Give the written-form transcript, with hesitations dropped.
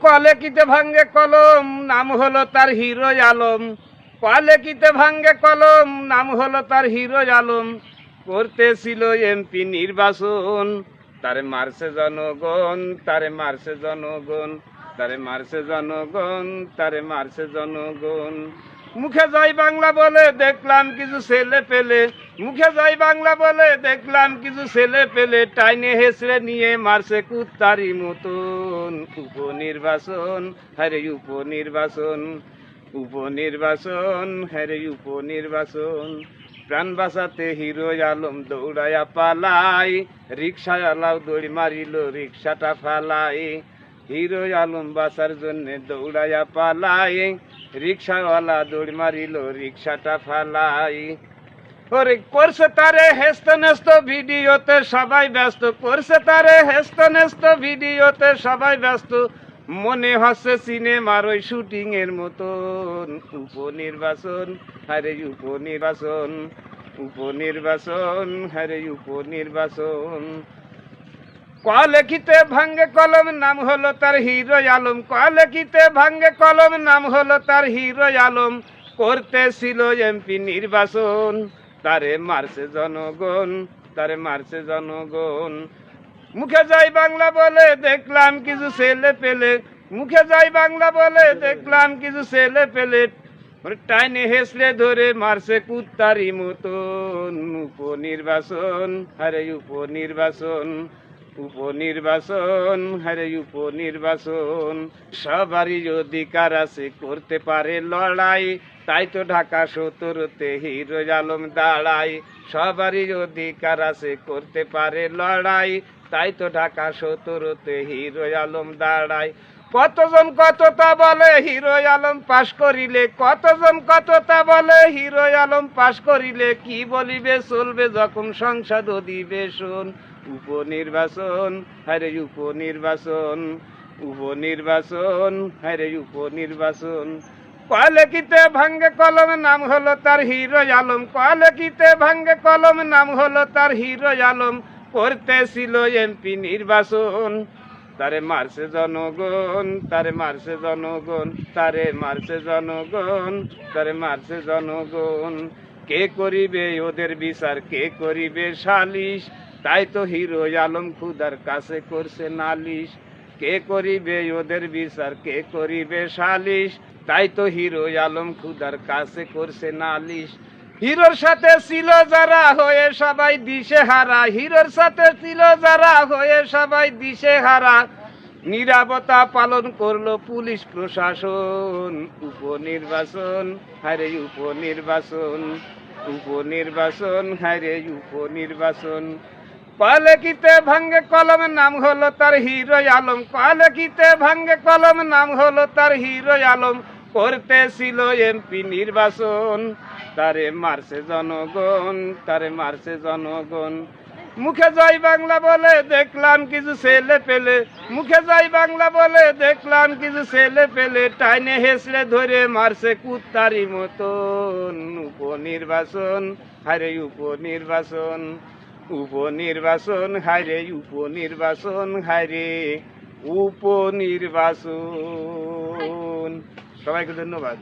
কলেকিতে ভাঙ্গে কলম, নাম হলো তার হিরো আলম। কলেকিতে ভাঙ্গে কলম, নাম হলো তার হিরো আলম। করতেছিল এমপি নির্বাচন, তারে মারছে জনগণ, তারে মারছে জনগণ, তারে মারছে জনগণ, তারে মারছে জনগণ। মুখে জয় বাংলা বলে দেখলাম কিছু ছেলে পেলে, মুখে জয় বাংলা বলে দেখলাম কিছু ছেলে পেলে, টাইনে হেসড়ে নিয়ে মারছে কুত্তারি মতন। উপনির্বাচন, হ্যারে উপনির্বাচন, উপনির্বাচন, হ্যারে উপনির্বাচন। প্রাণ বাঁচাতে হিরো আলম দৌড়াইয়া পালাই, রিক্সাওয়ালাও দৌড় মারিল রিক্সাটা ফালাই। হিরো আলম বাঁচার জন্য দৌড়াইয়া পালাই, রিক্সাওয়ালা দৌড় মারিল রিক্সাটা ফালাই। ওরে করছে তারে হেস্ত নেস্ত ভিডিওতে সবাই ব্যস্ত, করছে তারে হেস্ত নেস্ত ভিডিওতে সবাই ব্যস্ত। মনে হচ্ছে সিনেমার ওই শুটিং এর মতন। উপনির্বাচন, আরে উপনির্বাচন, উপনির্বাচন, আরে উপনির্বাচন। কলেকিতে ভাঙ্গে কলম, নাম হলো তার হিরো আলম। কলেকিতে ভাঙ্গে কলম, নাম হলো তার হিরো আলম। করতেছিল এমপি নির্বাচন, তারে মারছে জনগণ, তারে মারছে জনগণ। মুখে জয় বাংলা বলে দেখলাম কিছু ছেলে পেলে, মুখে জয় বাংলা বলে দেখলাম কিছু ছেলে পেলে, টাইনে হেসলে ধরে মারছে কুত্তারি মতন। উপনির্বাচন, আরে উপনির্বাচন, উপনির্বাচন, আরে উপনির্বাচন। সবারই অধিকার আছে করতে পারে লড়াই, তাই তো ঢাকা 17-তে হিরো আলম দাঁড়াই। সবারই অধিকার আছে করতে পারে লড়াই, তাই তো ঢাকা 17-তে হিরো আলম দাঁড়াই। কতজন কতটা বলে হিরো আলম পাশ করিলে, কতজন কতটা বলে হিরো আলম পাশ করিলে, কি বলিবে চলবে যখন সংসদ অধিবেশন। উপনির্বাচন, আরে উপনির্বাচন, উপনির্বাচন, আরে উপনির্বাচন। কলেকিতে ভাঙ্গে কলম, নাম হলো তার হিরো আলম। কলেকিতে ভাঙ্গে কলম, নাম হলো তার হিরো আলম। করতেছিল এমপি নির্বাচন, তারে মারছে জনগণ, তারে মারছে জনগণ, তারে মারছে জনগণ, তারে মারছে জনগণ। কে করিবে ওদের বিচার, কে করিবে সালিশ, তাই তো হিরো আলম খুদার কাছে করছে নালিশ। কে করিবে ওদের বিচার, কে করিবে সালিশ, তাই তো হিরো আলম খুদার কাছে করছে নালিশ। হিরোর সাথে ছিল যারা হয়ে সবাই দিশে হারা, হিরোর সাথে ছিল যারা হয়ে সবাই দিশে হারা। নীরবতা পালন করলো পুলিশ প্রশাসন। উপনির্বাচন, হারে উপনির্বাচন, উপনির্বাচন, হারে উপনির্বাচন। কলেকিতে ভাঙ্গে কলম, নাম হলো তার হিরো আলম। কলেকিতে ভাঙ্গে কলম, নাম হলো তার হিরো আলম। করতেছিল এমপি নির্বাচন, তারে মারছে জনগণ, তারে মারছে জনগণ। মুখে জয় বাংলা বলে দেখলাম কিছু ছেলে পেলে, মুখে জয় বাংলা বলে দেখলাম কিছু ছেলে পেলে, টাইনে হেসড়ে ধরে মারছে কুত্তারি মতন। উপনির্বাচন, হারে উপনির্বাচন, উপনির্বাচন, হারে উপনির্বাচন, হারে উপনির্বাচন। সবাইকে ধন্যবাদ।